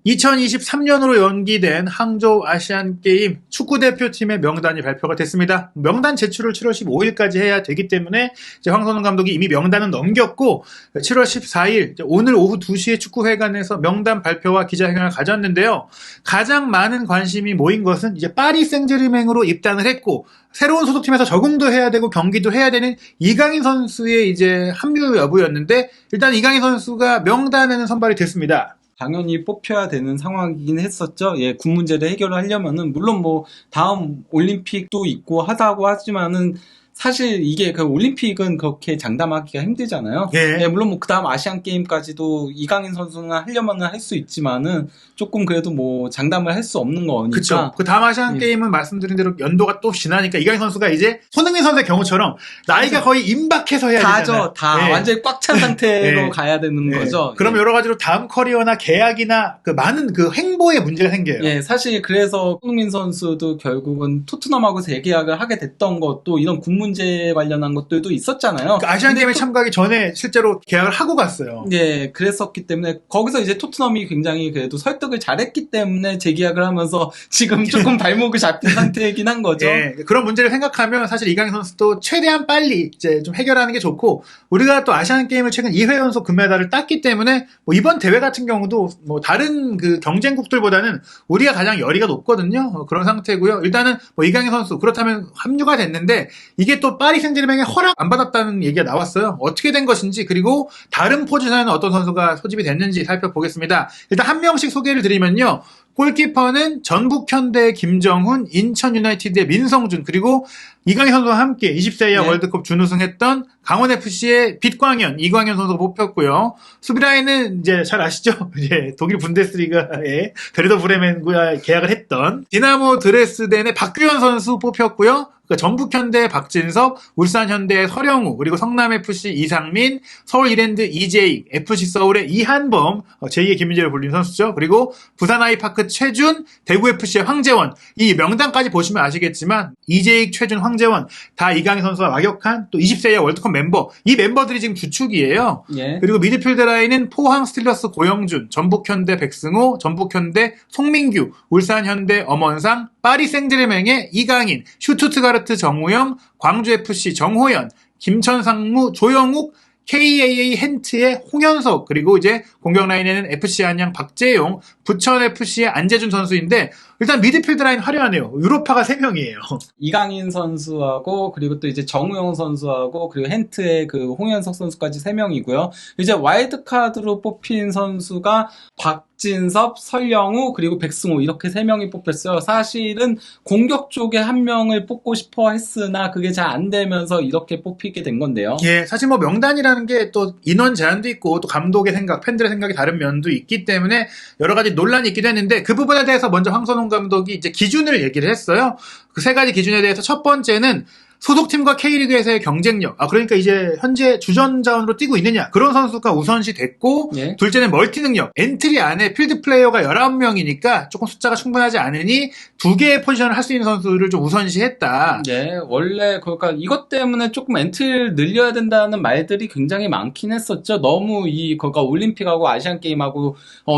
2023년으로 연기된 항저우 아시안게임 축구대표팀의 명단이 발표가 됐습니다. 명단 제출을 7월 15일까지 해야 되기 때문에 이제 황선홍 감독이 이미 명단은 넘겼고 7월 14일 오늘 오후 2시에 축구회관에서 명단 발표와 기자회견을 가졌는데요. 가장 많은 관심이 모인 것은 이제 파리 생제르맹으로 입단을 했고 새로운 소속팀에서 적응도 해야 되고 경기도 해야 되는 이강인 선수의 이제 합류 여부였는데 일단 이강인 선수가 명단에는 선발이 됐습니다. 당연히 뽑혀야 되는 상황이긴 했었죠. 예, 군 문제를 해결을 하려면은, 물론 뭐, 다음 올림픽도 있고 하다고 하지만은, 사실 이게 그 올림픽은 그렇게 장담하기가 힘들잖아요. 예. 예, 물론 뭐 그 다음 아시안 게임까지도 이강인 선수는 하려면은 할 수 있지만은 조금 그래도 뭐 장담을 할 수 없는 거니까. 그렇죠. 그 다음 아시안 게임은 말씀드린 대로 연도가 또 지나니까 이강인 선수가 이제 손흥민 선수의 경우처럼 나이가 거의 임박해서 해야 되잖아요. 다 예. 완전히 꽉 찬 상태로 예. 가야 되는 예. 거죠. 그럼 예. 여러 가지로 다음 커리어나 계약이나 그 많은 그 행보에 문제가 생겨요. 예, 사실 그래서 손흥민 선수도 결국은 토트넘하고 재계약을 하게 됐던 것도 이런 군 문제 관련한 것들도 있었잖아요. 그 아시안 게임에 참가하기 전에 실제로 계약을 하고 갔어요. 예, 그랬었기 때문에 거기서 이제 토트넘이 굉장히 그래도 설득을 잘했기 때문에 재계약을 하면서 지금 조금 발목을 잡힌 상태이긴 한 거죠. 예, 그런 문제를 생각하면 사실 이강인 선수도 최대한 빨리 이제 좀 해결하는 게 좋고 우리가 또 아시안 게임을 최근 2회 연속 금메달을 땄기 때문에 뭐 이번 대회 같은 경우도 뭐 다른 그 경쟁국들보다는 우리가 가장 열의가 높거든요. 그런 상태고요. 일단은 뭐 이강인 선수 그렇다면 합류가 됐는데 이게 또 파리 생제르맹의 허락 안 받았다는 얘기가 나왔어요. 어떻게 된 것인지 그리고 다른 포지션에는 어떤 선수가 소집이 됐는지 살펴보겠습니다. 일단 한 명씩 소개를 드리면요. 골키퍼는 전북현대의 김정훈, 인천 유나이티드의 민성준, 그리고 이강인 선수와 함께 20세 이하 네. 월드컵 준우승했던 강원FC의 빛광현, 이광현 선수가 뽑혔고요. 수비라인은 이제 잘 아시죠? 이제 독일 분데스리가의 베르더 브레멘과 계약을 했던 디나모 드레스덴의 박규현 선수 뽑혔고요. 그러니까 전북현대 박진섭, 울산현대의 서령우, 그리고 성남FC 이상민, 서울 이랜드 이재익, FC 서울의 이한범, 제2의 김민재를 불린 선수죠. 그리고 부산 아이파크 최준, 대구FC의 황재원. 이 명단까지 보시면 아시겠지만 이재익, 최준, 황재원 다 이강인 선수와 막역한 또 20세 이하 월드컵 멤버. 이 멤버들이 지금 주축이에요. 예. 그리고 미드필드 라인은 포항 스틸러스 고영준, 전북현대 백승호, 전북현대 송민규, 울산현대 엄원상, 파리 생제르맹의 이강인, 슈투트가르트 정우영, 광주FC 정호연, 김천상무 조영욱, KAA hen트의 홍현석, 그리고 이제 공격 라인에는 FC 안양 박재용, 부천FC의 안재준 선수인데 일단 미드필드 라인 화려하네요. 유로파가 3명이에요. 이강인 선수하고 그리고 또 이제 정우영 선수하고 그리고 hen트의 그 홍현석 선수까지 3명이고요. 이제 와일드카드로 뽑힌 선수가 박진섭, 설영우 그리고 백승호 이렇게 3명이 뽑혔어요. 사실은 공격 쪽에 한 명을 뽑고 싶어 했으나 그게 잘 안 되면서 이렇게 뽑히게 된 건데요. 예, 사실 뭐 명단이라는 게 또 인원 제한도 있고 또 감독의 생각, 팬들의 생각이 다른 면도 있기 때문에 여러 가지 논란이 있기도 했는데 그 부분에 대해서 먼저 황선홍 감독이 이제 기준을 얘기를 했어요. 그 3가지 기준에 대해서 첫 번째는 소속팀과 K리그에서의 경쟁력. 그러니까 이제 현재 주전자원으로 뛰고 있느냐. 그런 선수가 우선시 됐고, 예. 둘째는 멀티 능력. 엔트리 안에 필드 플레이어가 19명이니까 조금 숫자가 충분하지 않으니 2개의 포지션을 할 수 있는 선수를 좀 우선시 했다. 예, 원래 그러니까 이것 때문에 조금 엔트리를 늘려야 된다는 말들이 굉장히 많긴 했었죠. 너무 그러니까 올림픽하고 아시안 게임하고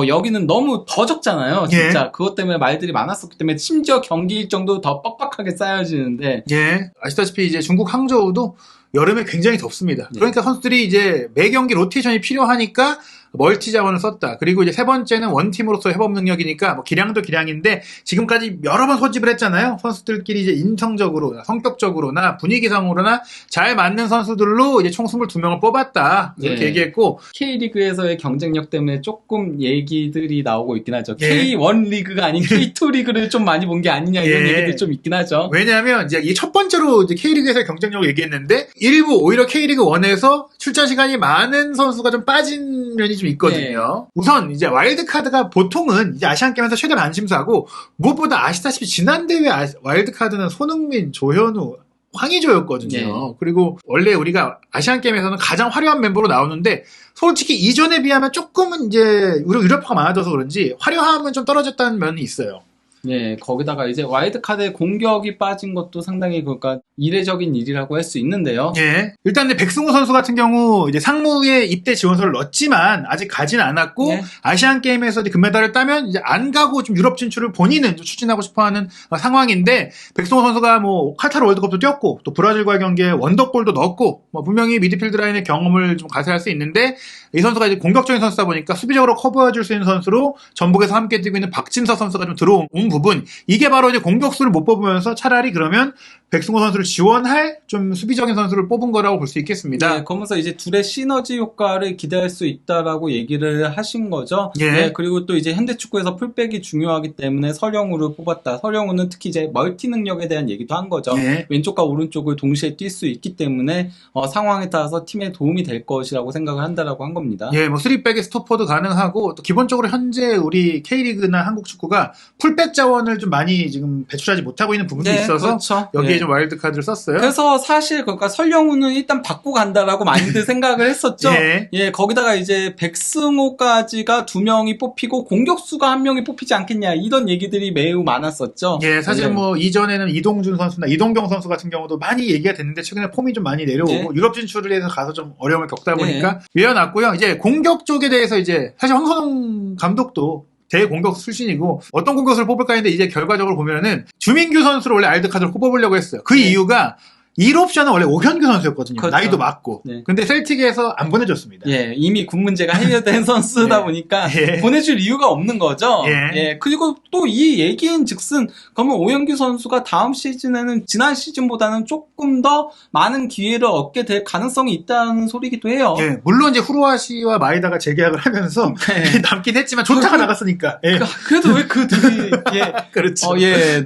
여기는 너무 더 적잖아요. 진짜 예. 그것 때문에 말들이 많았었기 때문에 심지어 경기 일정도 더 빡빡하게 쌓여지는데 예. 아시다시피 이제 중국 항저우도 여름에 굉장히 덥습니다. 네. 그러니까 선수들이 이제 매 경기 로테이션이 필요하니까 멀티 자원을 썼다. 그리고 이제 3번째는 원팀으로서 협업 능력이니까 뭐 기량도 기량인데 지금까지 여러 번 소집을 했잖아요. 선수들끼리 이제 인성적으로나 성격적으로나 분위기상으로나 잘 맞는 선수들로 이제 총 22명을 뽑았다. 이렇게 네. 얘기했고 K리그에서의 경쟁력 때문에 조금 얘기들이 나오고 있긴 하죠. 예. K1 리그가 아닌 K2 리그를 좀 많이 본 게 아니냐 이런 예. 얘기들이 좀 있긴 하죠. 왜냐하면 이제 이 첫 번째로 이제 K리그에서의 경쟁력을 얘기했는데 일부 오히려 K리그 1에서 출전 시간이 많은 선수가 좀 빠진 면이 좀 있거든요. 우선 이제 와일드카드가 보통은 이제 아시안게임에서 최대 관심사고 무엇보다 아시다시피 지난 대회 와일드카드는 손흥민, 조현우, 황의조였거든요. 예. 그리고 원래 우리가 아시안게임에서는 가장 화려한 멤버로 나오는데 솔직히 이전에 비하면 조금은 이제 유럽파가 많아져서 그런지 화려함은 좀 떨어졌다는 면이 있어요. 예, 거기다가 이제 와일드카드에 공격이 빠진 것도 상당히 그러니까 이례적인 일이라고 할 수 있는데요. 예. 일단 이제 백승호 선수 같은 경우 이제 상무에 입대 지원서를 넣었지만 아직 가진 않았고 예. 아시안 게임에서 이제 금메달을 따면 이제 안 가고 좀 유럽 진출을 본인은 좀 추진하고 싶어하는 상황인데 백승호 선수가 뭐 카타르 월드컵도 뛰었고 또 브라질과의 경기에 원더골도 넣었고 뭐 분명히 미드필드 라인의 경험을 좀 가세할 수 있는데 이 선수가 이제 공격적인 선수다 보니까 수비적으로 커버해줄 수 있는 선수로 전북에서 함께 뛰고 있는 박진서 선수가 좀 들어온 부분 이게 바로 이제 공격수를 못 뽑으면서 차라리 그러면 백승호 선수를 지원할 좀 수비적인 선수를 뽑은 거라고 볼 수 있겠습니다. 네, 그러면서 이제 둘의 시너지 효과를 기대할 수 있다라고 얘기를 하신 거죠. 예. 네, 그리고 또 이제 현대축구에서 풀백이 중요하기 때문에 서령우를 뽑았다. 서령우는 특히 이제 멀티 능력에 대한 얘기도 한 거죠. 예. 왼쪽과 오른쪽을 동시에 뛸 수 있기 때문에 상황에 따라서 팀에 도움이 될 것이라고 생각을 한다라고 한 겁니다. 예, 뭐 3백의 스토퍼도 가능하고 또 기본적으로 현재 우리 K리그나 한국 축구가 풀백 자원을 좀 많이 지금 배출하지 못하고 있는 부분도 네, 있어서 그렇죠. 여기에 네. 좀 와일드카드를 썼어요. 그래서 사실 그러니까 설령우는 일단 받고 간다라고 많이들 생각을 했었죠. 예. 예, 거기다가 이제 백승호까지가 2명이 뽑히고 공격수가 1명이 뽑히지 않겠냐 이런 얘기들이 매우 많았었죠. 예, 사실 네. 뭐 이전에는 이동준 선수나 이동경 선수 같은 경우도 많이 얘기가 됐는데 최근에 폼이 좀 많이 내려오고 네. 유럽 진출을 해서 가서 좀 어려움을 겪다 네. 보니까 밀려났고요. 이제 공격 쪽에 대해서 이제 사실 황선홍 감독도 대공격수 출신이고 어떤 공격수를 뽑을까 했는데 이제 결과적으로 보면은 주민규 선수를 원래 와일드카드로 뽑아보려고 했어요. 그 네. 이유가 1옵션은 원래 오현규 선수였거든요. 그렇죠. 나이도 맞고. 네. 근데 셀틱에서 안 보내줬습니다. 예, 이미 군 문제가 해결된 선수다 예. 보니까 예. 보내줄 이유가 없는 거죠. 예. 그리고 또 이 얘기인 즉슨 그러면 오영규 선수가 다음 시즌에는 지난 시즌보다는 조금 더 많은 기회를 얻게 될 가능성이 있다는 소리기도 해요. 예, 물론 이제 후루아시와 마이다가 재계약을 하면서 네. 남긴 했지만 조타가 나갔으니까. 예. 그래도 왜 그 둘이 예, 그렇죠.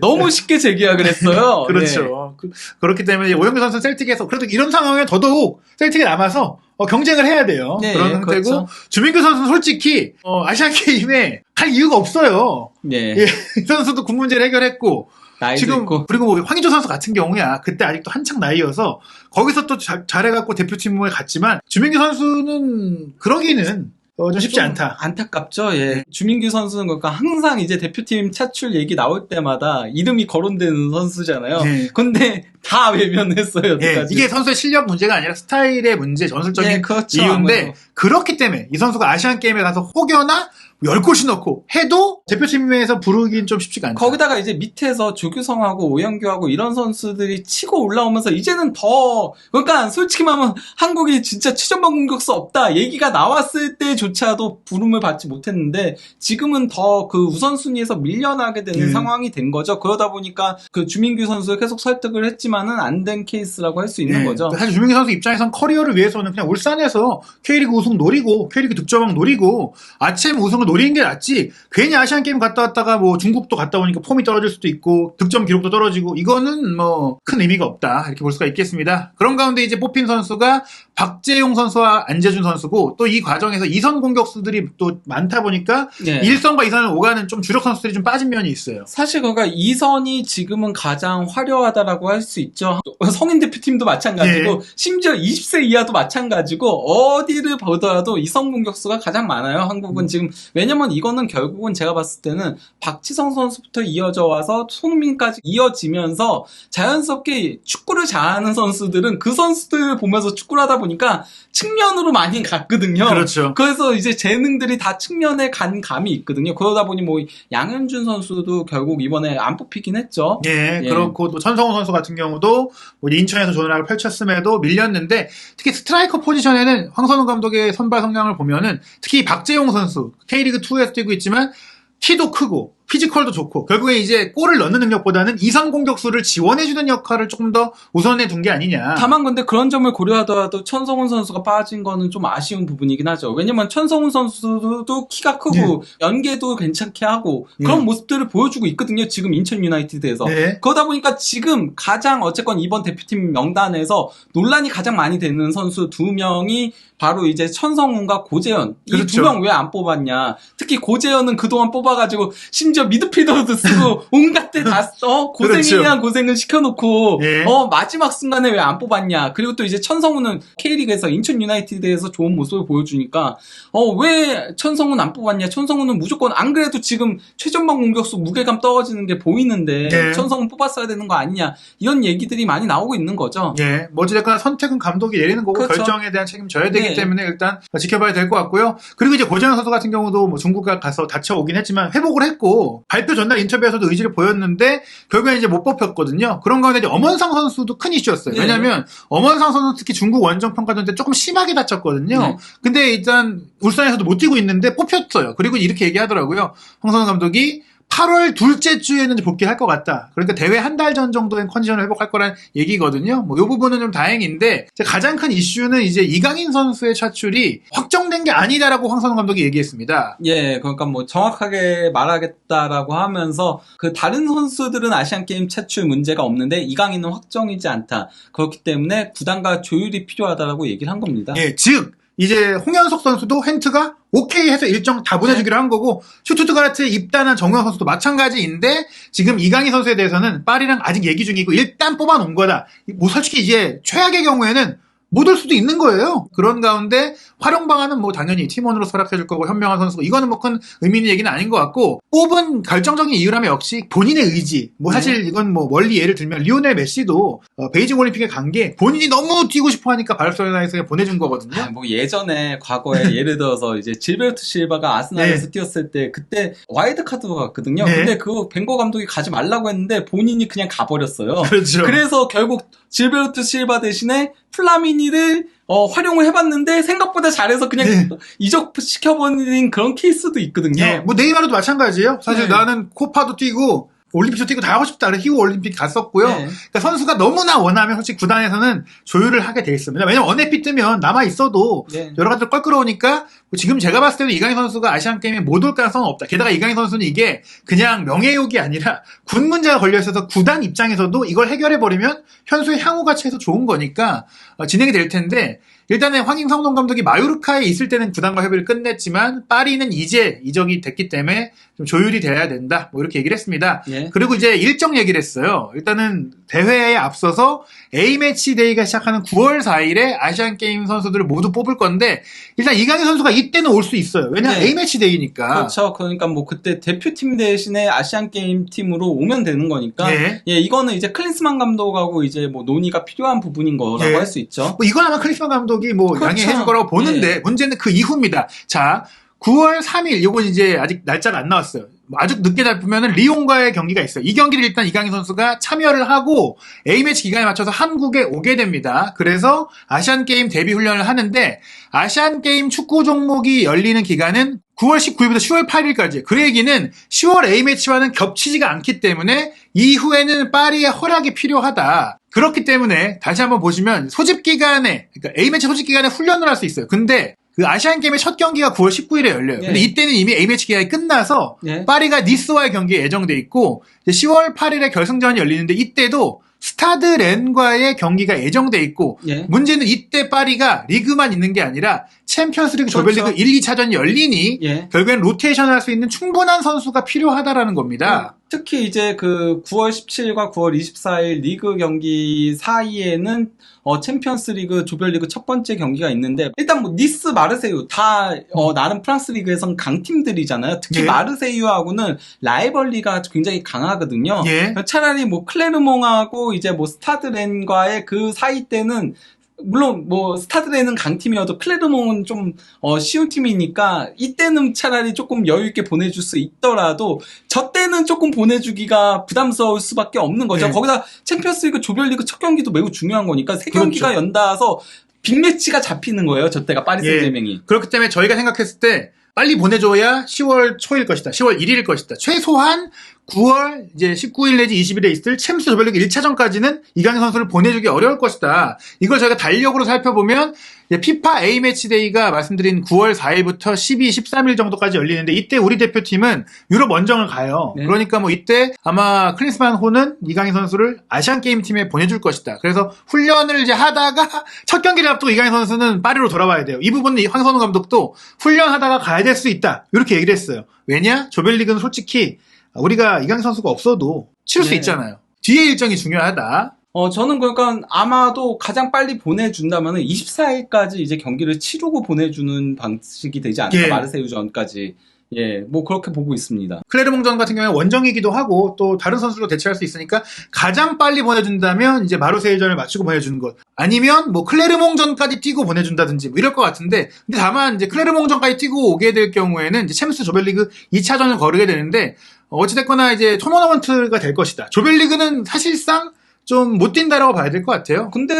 너무 쉽게 재계약을 했어요. 그렇죠. 그렇기 때문에 오영규 선수는 셀틱에서 그래도 이런 상황에 더더욱 셀틱에 남아서 경쟁을 해야 돼요. 네, 그런 상태고 그렇죠. 주민규 선수는 솔직히 아시안 게임에 갈 이유가 없어요. 예. 예, 이 선수도 군 문제를 해결했고 나이도 지금 있고. 그리고 뭐 황희조 선수 같은 경우야 그때 아직도 한창 나이여서 거기서 또 잘해갖고 대표팀에 갔지만 주민규 선수는 그러기는 좀 쉽지 않다. 안타깝죠. 예. 주민규 선수는 그러니까 항상 이제 대표팀 차출 얘기 나올 때마다 이름이 거론되는 선수잖아요. 예. 근데 다 외면했어요. 예, 여태까지. 이게 선수의 실력 문제가 아니라 스타일의 문제, 전술적인 예, 그렇죠. 이유인데 아무래도. 그렇기 때문에 이 선수가 아시안 게임에 가서 혹여나 10골씩 넣고 해도 대표팀에서 부르긴 좀 쉽지가 않다. 거기다가 이제 밑에서 조규성하고 오영규하고 이런 선수들이 치고 올라오면서 이제는 더 그러니까 솔직히 말하면 한국이 진짜 최전방 공격수 없다 얘기가 나왔을 때조차도 부름을 받지 못했는데 지금은 더 그 우선순위에서 밀려나게 되는 상황이 된 거죠. 그러다 보니까 그 주민규 선수를 계속 설득을 했지만은 안 된 케이스라고 할 수 있는 예, 거죠. 사실 주민규 선수 입장에선 커리어를 위해서는 그냥 울산에서 K리그 우승 노리고 K리그 득점왕 노리고 아침 우승을 노리는 게 낫지 괜히 아시안 게임 갔다 왔다가 뭐 중국도 갔다 오니까 폼이 떨어질 수도 있고 득점 기록도 떨어지고 이거는 뭐 큰 의미가 없다 이렇게 볼 수가 있겠습니다. 그런 가운데 이제 뽑힌 선수가 박재용 선수와 안재준 선수고 또 이 과정에서 2선 공격수들이 또 많다 보니까 예. 1선과 2선을 오가는 좀 주력 선수들이 좀 빠진 면이 있어요. 사실 그러니까 이선이 지금은 가장 화려하다라고 할 수 있죠. 성인 대표팀도 마찬가지고 예. 심지어 20세 이하도 마찬가지고 어디를 보더라도 이선 공격수가 가장 많아요. 한국은 지금 왜냐면 이거는 결국은 제가 봤을 때는 박지성 선수부터 이어져 와서 손흥민까지 이어지면서 자연스럽게 축구를 잘하는 선수들은 그 선수들을 보면서 축구를 하다 보니까 측면으로 많이 갔거든요. 그렇죠. 그래서 이제 재능들이 다 측면에 간 감이 있거든요. 그러다 보니 뭐 양현준 선수도 결국 이번에 안 뽑히긴 했죠. 예, 예. 그렇고 또 천성호 선수 같은 경우도 뭐 인천에서 좋은 활약을 펼쳤음에도 밀렸는데 특히 스트라이커 포지션에는 황선우 감독의 선발 성향을 보면은 특히 박재용 선수 K리그2에서 뛰고 있지만 키도 크고 피지컬도 좋고 결국에 이제 골을 넣는 능력보다는 이선 공격수를 지원해주는 역할을 조금 더 우선해 둔 게 아니냐. 다만 근데 그런 점을 고려하더라도 천성훈 선수가 빠진 거는 좀 아쉬운 부분이긴 하죠. 왜냐면 천성훈 선수도 키가 크고 연계도 괜찮게 하고 그런 모습들을 보여주고 있거든요. 지금 인천 유나이티드에서. 네. 그러다 보니까 지금 가장 어쨌건 이번 대표팀 명단에서 논란이 가장 많이 되는 선수 2명이 바로 이제 천성훈과 고재현. 이 그렇죠. 2명 왜 안 뽑았냐. 특히 고재현은 그동안 뽑아가지고 심지어 심지어 미드필더도 쓰고 온갖 데 다 고생이란 그렇죠. 고생을 시켜놓고 예. 마지막 순간에 왜 안 뽑았냐. 그리고 또 이제 천성훈은 K리그에서 인천 유나이티드에서 좋은 모습을 보여주니까 왜 천성훈 안 뽑았냐. 천성훈은 무조건 안 그래도 지금 최전방 공격수 무게감 떨어지는 게 보이는데 예. 천성훈 뽑았어야 되는 거 아니냐. 이런 얘기들이 많이 나오고 있는 거죠. 예, 뭐 어찌됐거나 선택은 감독이 내리는 거고 그렇죠. 결정에 대한 책임 져야 되기 네. 때문에 일단 지켜봐야 될 것 같고요. 그리고 이제 고정현 선수 같은 경우도 뭐 중국 가서 다쳐오긴 했지만 회복을 했고 발표 전날 인터뷰에서도 의지를 보였는데 결국엔 이제 못 뽑혔거든요. 그런 가운데 이제 엄원상 선수도 큰 이슈였어요. 네. 왜냐하면 엄원상 선수 특히 중국 원정 평가전 때 조금 심하게 다쳤거든요. 네. 근데 일단 울산에서도 못 뛰고 있는데 뽑혔어요. 그리고 이렇게 얘기하더라고요. 황선우 감독이 8월 둘째 주에는 복귀할 것 같다. 그러니까 대회 한 달 전 정도엔 컨디션을 회복할 거란 얘기거든요. 뭐, 요 부분은 좀 다행인데, 가장 큰 이슈는 이제 이강인 선수의 차출이 확정된 게 아니다라고 황선우 감독이 얘기했습니다. 예, 그러니까 뭐 정확하게 말하겠다라고 하면서 그 다른 선수들은 아시안게임 차출 문제가 없는데 이강인은 확정이지 않다. 그렇기 때문에 구단과 조율이 필요하다라고 얘기를 한 겁니다. 예, 즉, 이제 홍현석 선수도 헨트가 오케이 해서 일정 다 보내주기로 한 거고 슈투트가르트에 입단한 정우영 선수도 마찬가지인데 지금 이강인 선수에 대해서는 파리랑 아직 얘기 중이고 일단 뽑아놓은 거다. 뭐 솔직히 이제 최악의 경우에는 못 올 수도 있는 거예요. 그런 가운데 활용 방안은 뭐 당연히 팀원으로 설악해줄 거고 현명한 선수고 이거는 뭐 큰 의미 있는 얘기는 아닌 것 같고 뽑은 결정적인 이유라면 역시 본인의 의지. 뭐 사실 이건 뭐 멀리 예를 들면 리오넬 메시도 베이징 올림픽에 간 게 본인이 너무 뛰고 싶어 하니까 바르셀로나에서 그냥 보내준 거거든요. 뭐 예전에 과거에 예를 들어서 이제 질베르토 실바가 아스날에서 네. 뛰었을 때 그때 와일드 카드가 갔거든요. 네. 근데 그거 벵거 감독이 가지 말라고 했는데 본인이 그냥 가버렸어요. 그렇죠. 그래서 결국 질베르토 실바 대신에 플라미니를 활용을 해봤는데 생각보다 잘해서 그냥 네. 이적시켜버린 그런 케이스도 있거든요. 예, 뭐 네이마르도 마찬가지예요. 사실 네. 나는 코파도 뛰고 올림픽도 뛰고 다 하고 싶다. 그래서 히우 올림픽 갔었고요. 네. 그러니까 선수가 너무나 원하면 솔직히 구단에서는 조율을 하게 돼 있습니다. 왜냐면 언해피 뜨면 남아 있어도 네. 여러 가지로 껄끄러우니까 지금 제가 봤을 때도 이강인 선수가 아시안 게임에 못 올 가능성은 없다. 게다가 이강인 선수는 이게 그냥 명예욕이 아니라 군 문제가 걸려 있어서 구단 입장에서도 이걸 해결해 버리면 현수의 향후 가치에서 좋은 거니까 진행이 될 텐데. 일단은 황인성동 감독이 마요르카에 있을 때는 구단과 협의를 끝냈지만 파리는 이제 이적이 됐기 때문에 좀 조율이 돼야 된다. 뭐 이렇게 얘기를 했습니다. 예. 그리고 이제 일정 얘기를 했어요. 일단은 대회에 앞서서 A매치 데이가 시작하는 9월 4일에 아시안 게임 선수들을 모두 뽑을 건데 일단 이강인 선수가 이때는 올 수 있어요. 왜냐면 네. A매치 데이니까. 그렇죠. 그러니까 뭐 그때 대표팀 대신에 아시안 게임 팀으로 오면 되는 거니까. 예. 예, 이거는 이제 클린스만 감독하고 이제 뭐 논의가 필요한 부분인 거라고 예. 할 수 있죠. 뭐 이건 아마 크리스만 감독이 뭐 그렇죠. 양해해줄 거라고 보는데 문제는 그 이후입니다. 자, 9월 3일 이건 이제 아직 날짜가 안 나왔어요. 아주 늦게 잡으면은 리옹과의 경기가 있어요. 이 경기를 일단 이강인 선수가 참여를 하고 A매치 기간에 맞춰서 한국에 오게 됩니다. 그래서 아시안게임 데뷔 훈련을 하는데 아시안게임 축구 종목이 열리는 기간은 9월 19일부터 10월 8일까지. 그 얘기는 10월 A매치와는 겹치지가 않기 때문에 이후에는 파리의 허락이 필요하다. 그렇기 때문에 다시 한번 보시면 소집 기간에 그러니까 A매치 소집 기간에 훈련을 할 수 있어요. 근데 그 아시안게임의 첫 경기가 9월 19일에 열려요. 예. 근데 이때는 이미 A매치 기간이 끝나서 예. 파리가 니스와의 경기에 예정돼 있고 10월 8일에 결승전이 열리는데 이때도 스타드 렌과의 경기가 예정돼 있고 예. 문제는 이때 파리가 리그만 있는 게 아니라 챔피언스리그 그렇죠. 조별리그 1, 2차전이 열리니 예. 결국엔 로테이션을 할 수 있는 충분한 선수가 필요하다라는 겁니다. 특히 이제 그 9월 17일과 9월 24일 리그 경기 사이에는 챔피언스 리그 조별리그 첫 번째 경기가 있는데 일단 뭐 니스, 마르세유 다 나름 프랑스 리그에선 강팀들이잖아요. 특히 예. 마르세유하고는 라이벌리가 굉장히 강하거든요. 예. 차라리 뭐 클레르몽하고 이제 뭐 스타드 렌과의 그 사이 때는 물론 뭐 스타드레는 강팀이어도 클레르몽은 좀 쉬운 팀이니까 이때는 차라리 조금 여유 있게 보내줄 수 있더라도 저 때는 조금 보내주기가 부담스러울 수밖에 없는 거죠. 네. 거기다 챔피언스리그 조별리그 첫 경기도 매우 중요한 거니까 세 경기가 그렇죠. 연달아서 빅매치가 잡히는 거예요. 저 때가 파리 생제맹이. 그렇기 때문에 저희가 생각했을 때 빨리 보내줘야 10월 초일 것이다. 10월 1일일 것이다. 최소한 9월 이제 19일 내지 20일에 있을 챔스 조별리그 1차전까지는 이강인 선수를 보내주기 어려울 것이다. 이걸 저희가 달력으로 살펴보면 피파 A매치 데이가 말씀드린 9월 4일부터 12, 13일 정도까지 열리는데 이때 우리 대표팀은 유럽 원정을 가요. 네. 그러니까 뭐 이때 아마 클린스만 호는 이강인 선수를 아시안게임 팀에 보내줄 것이다. 그래서 훈련을 이제 하다가 첫 경기를 앞두고 이강인 선수는 파리로 돌아와야 돼요. 이 부분은 황선우 감독도 훈련하다가 가야 될 수 있다. 이렇게 얘기를 했어요. 왜냐? 조별리그는 솔직히 우리가 이강인 선수가 없어도 치를 수 네. 있잖아요. 뒤에 일정이 중요하다. 저는 그러니까 아마도 가장 빨리 보내준다면은 24일까지 이제 경기를 치르고 보내주는 방식이 되지 않을까, 예. 마르세유전까지. 예, 뭐 그렇게 보고 있습니다. 클레르몽전 같은 경우에 원정이기도 하고 또 다른 선수로 대체할 수 있으니까 가장 빨리 보내준다면 이제 마르세유전을 맞추고 보내주는 것, 아니면 뭐 클레르몽전까지 뛰고 보내준다든지 뭐 이럴 것 같은데, 근데 다만 이제 클레르몽전까지 뛰고 오게 될 경우에는 이제 챔스 조별리그 2차전을 거르게 되는데, 어찌됐거나 이제 토너먼트가 될 것이다. 조별리그는 사실상 좀 못 뛴다라고 봐야 될 것 같아요. 근데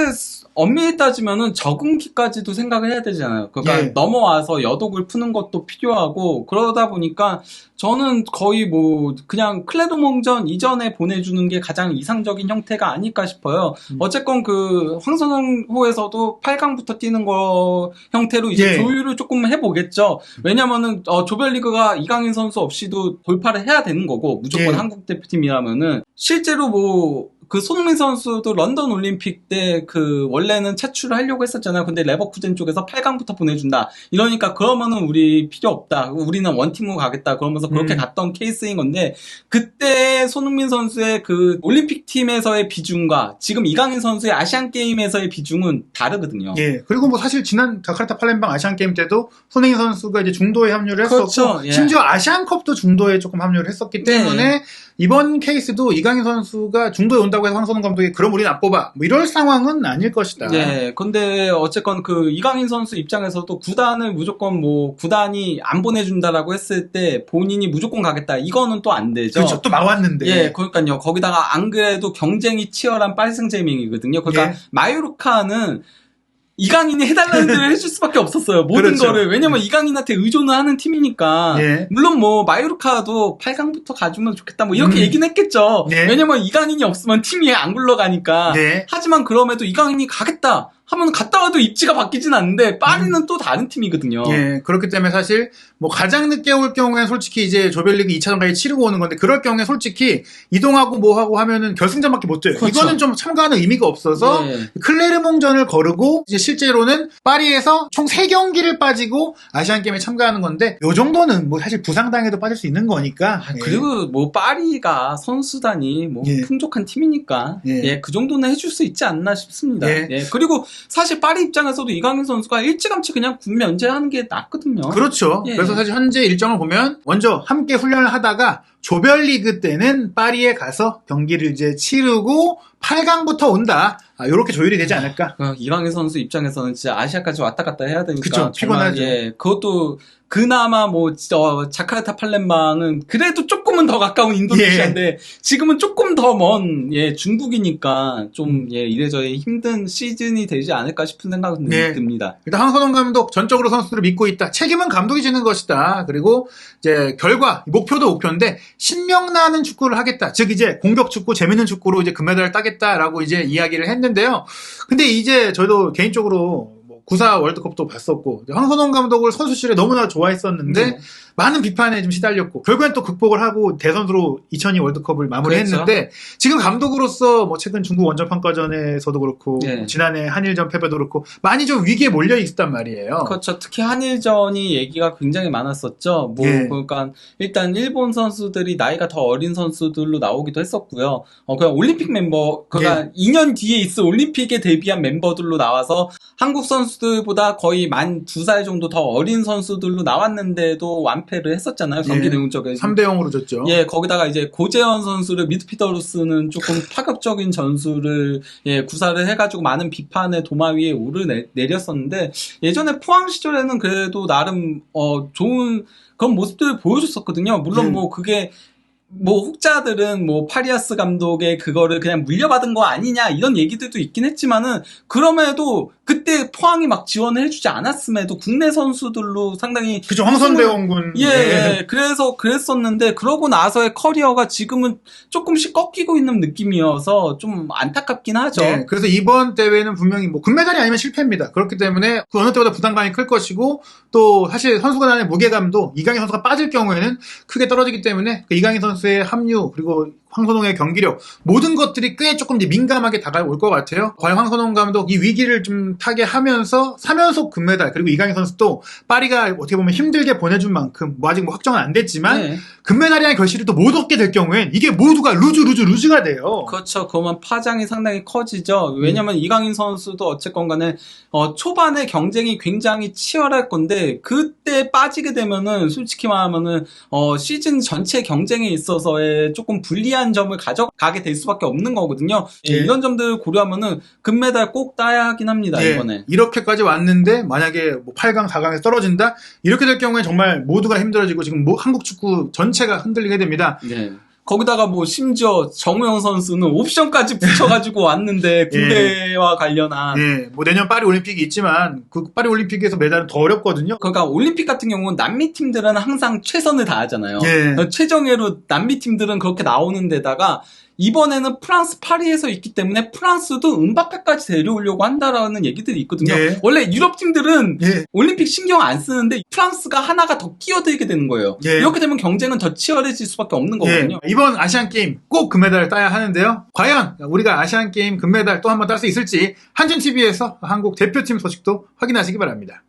엄밀히 따지면은 적응기까지도 생각을 해야 되잖아요. 그러니까 예. 넘어와서 여독을 푸는 것도 필요하고, 그러다 보니까 저는 거의 뭐 그냥 클레르몽전 이전에 보내주는 게 가장 이상적인 형태가 아닐까 싶어요. 어쨌건 그 황선홍호에서도 8강부터 뛰는 거 형태로 이제 예. 조율을 조금 해보겠죠. 왜냐면은 조별리그가 이강인 선수 없이도 돌파를 해야 되는 거고, 무조건 예. 한국 대표팀이라면은 실제로 뭐 그 손흥민 선수도 런던 올림픽 때 그 원래는 차출을 하려고 했었잖아요. 근데 레버쿠젠 쪽에서 8강부터 보내준다. 이러니까 그러면은 우리 필요 없다. 우리는 원팀으로 가겠다. 그러면서 그렇게 갔던 케이스인 건데, 그때 손흥민 선수의 그 올림픽 팀에서의 비중과 지금 이강인 선수의 아시안 게임에서의 비중은 다르거든요. 예. 그리고 뭐 사실 지난 자카르타 팔렘방 아시안 게임 때도 손흥민 선수가 이제 중도에 합류를 했었고, 그렇죠. 예. 심지어 아시안컵도 중도에 조금 합류를 했었기 때문에 이번 케이스도 이강인 선수가 중도에 온다고 해서 황선홍 감독이 그럼 우리는 안 뽑아, 뭐 이럴 상황은 아닐 것이다. 예, 근데 어쨌건 그 이강인 선수 입장에서도 구단을 무조건 뭐 구단이 안 보내준다라고 했을 때 본인이 무조건 가겠다, 이거는 또 안 되죠. 그렇죠. 또 나왔는데. 예, 그러니까요. 거기다가 안 그래도 경쟁이 치열한 파리생제맹이거든요. 그러니까 예. 마요르카는 이강인이 해달라는 대로 해줄 수밖에 없었어요. 모든 그렇죠. 거를. 왜냐면 이강인한테 의존을 하는 팀이니까. 예. 물론 뭐 마요르카도 8강부터 가주면 좋겠다 뭐 이렇게 얘기는 했겠죠. 예. 왜냐면 이강인이 없으면 팀이 안 굴러가니까. 네. 하지만 그럼에도 이강인이 가겠다 하면 갔다 와도 입지가 바뀌진 않는데, 파리는 또 다른 팀이거든요. 예, 그렇기 때문에 사실 뭐 가장 늦게 올 경우에 솔직히 이제 조별리그 2차전까지 치르고 오는 건데, 그럴 경우에 솔직히 이동하고 뭐 하고 하면은 결승전밖에 못 돼요. 그렇죠. 이거는 좀 참가하는 의미가 없어서 예. 클레르몽전을 거르고 이제 실제로는 파리에서 총 3경기를 빠지고 아시안 게임에 참가하는 건데, 요 정도는 뭐 사실 부상당해도 빠질 수 있는 거니까. 예. 그리고 뭐 파리가 선수단이 뭐 예. 풍족한 팀이니까 예. 그 정도는 해줄 수 있지 않나 싶습니다. 예. 그리고 사실 파리 입장에서도 이강인 선수가 일찌감치 그냥 군 면제하는 게 낫거든요. 그렇죠. 예. 그래서 사실 현재 일정을 보면 먼저 함께 훈련을 하다가 조별리그 때는 파리에 가서 경기를 이제 치르고 8강부터 온다. 요렇게 조율이 되지 않을까. 이강인 선수 입장에서는 진짜 아시아까지 왔다 갔다 해야 되니까. 그쵸, 피곤하죠. 그것도 그나마 뭐 자카르타 팔렘방은 그래도 조금은 더 가까운 인도네시아인데, 지금은 조금 더 먼 중국이니까 좀 이래저래 힘든 시즌이 되지 않을까 싶은 생각은 듭니다. 일단 황선홍 감독 전적으로 선수들을 믿고 있다. 책임은 감독이 지는 것이다. 그리고 이제 결과, 목표도 목표인데 신명나는 축구를 하겠다. 즉 이제 공격 축구, 재밌는 축구로 이제 금메달을 따겠다라고 이제 이야기를 했는데요. 근데 이제 저도 개인적으로 94 월드컵도 봤었고, 황선홍 감독을 선수실에 너무나 좋아했었는데 많은 비판에 좀 시달렸고, 결국엔 또 극복을 하고 대선수로 2002 월드컵을 마무리했는데, 그렇죠. 지금 감독으로서 뭐 최근 중국 원정평가전에서도 그렇고, 지난해 한일전 패배도 그렇고 많이 좀 위기에 몰려 있었단 말이에요. 그렇죠. 특히 한일전이 얘기가 굉장히 많았었죠. 그러니까 일단 일본 선수들이 나이가 더 어린 선수들로 나오기도 했었고요. 그냥 올림픽 멤버, 그러니까 2년 뒤에 있을 올림픽에 데뷔한 멤버들로 나와서 한국 선수들보다 거의 만 2살 정도 더 어린 선수들로 나왔는데도 완패를 했었잖아요. 경기 내용적에 3대0으로 졌죠. 거기다가 이제 고재현 선수를 미드필더로 쓰는 조금 파격적인 전술을 구사를 해가지고 많은 비판의 도마 위에 오르내렸었는데, 예전에 포항 시절에는 그래도 나름 좋은 그런 모습들을 보여줬었거든요. 물론 뭐 그게 혹자들은 파리아스 감독의 그거를 그냥 물려받은 거 아니냐 이런 얘기들도 있긴 했지만은, 그럼에도 그때 포항이 막 지원을 해주지 않았음에도 국내 선수들로 상당히 그죠, 황선대원군. 그래서 그랬었는데, 그러고 나서의 커리어가 지금은 조금씩 꺾이고 있는 느낌이어서 좀 안타깝긴 하죠. 그래서 이번 대회는 분명히 금메달이 아니면 실패입니다. 그렇기 때문에 그 어느 때보다 부담감이 클 것이고, 또 사실 선수단의 무게감도 이강인 선수가 빠질 경우에는 크게 떨어지기 때문에 그 이강인 선수의 합류, 그리고 황선홍의 경기력, 모든 것들이 꽤 조금 이제 민감하게 다가올 것 같아요. 과연 황선홍 감독 이 위기를 좀 타게 하면서 3연속 금메달, 그리고 이강인 선수도 파리가 어떻게 보면 힘들게 보내준 만큼 뭐 아직 뭐 확정은 안 됐지만 네. 금메달이라는 결실을 또 못 얻게 될 경우엔 이게 모두가 루즈가 돼요. 그렇죠. 그러면 파장이 상당히 커지죠. 왜냐면 이강인 선수도 어쨌건 간에 초반에 경쟁이 굉장히 치열할 건데 그때 빠지게 되면은 솔직히 말하면은 시즌 전체 경쟁에 있어서의 조금 불리한 점을 가져가게 될 수밖에 없는 거거든요. 예. 이런 점들을 고려하면은 금메달 꼭 따야 하긴 합니다. 예, 이번에. 이렇게까지 왔는데 만약에 뭐 8강, 4강에 떨어진다? 이렇게 될 경우에 정말 모두가 힘들어지고 지금 뭐 한국 축구 전체가 흔들리게 됩니다. 네. 거기다가 뭐 심지어 정우영 선수는 옵션까지 붙여가지고 왔는데 군대와 관련한 예, 뭐 내년 파리 올림픽이 있지만 그 파리 올림픽에서 메달은 더 어렵거든요. 그러니까 올림픽 같은 경우는 남미 팀들은 항상 최선을 다하잖아요. 예. 최정예로 남미 팀들은 그렇게 나오는 데다가 이번에는 프랑스 파리에서 있기 때문에 프랑스도 음바페까지 데려오려고 한다라는 얘기들이 있거든요. 예. 원래 유럽 팀들은 예. 올림픽 신경 안 쓰는데 프랑스가 하나가 더 끼어들게 되는 거예요. 예. 이렇게 되면 경쟁은 더 치열해질 수밖에 없는 거거든요. 예, 이번 아시안 게임 꼭 금메달을 따야 하는데요. 과연 우리가 아시안 게임 금메달 또 한 번 딸 수 있을지 한준 TV에서 한국 대표팀 소식도 확인하시기 바랍니다.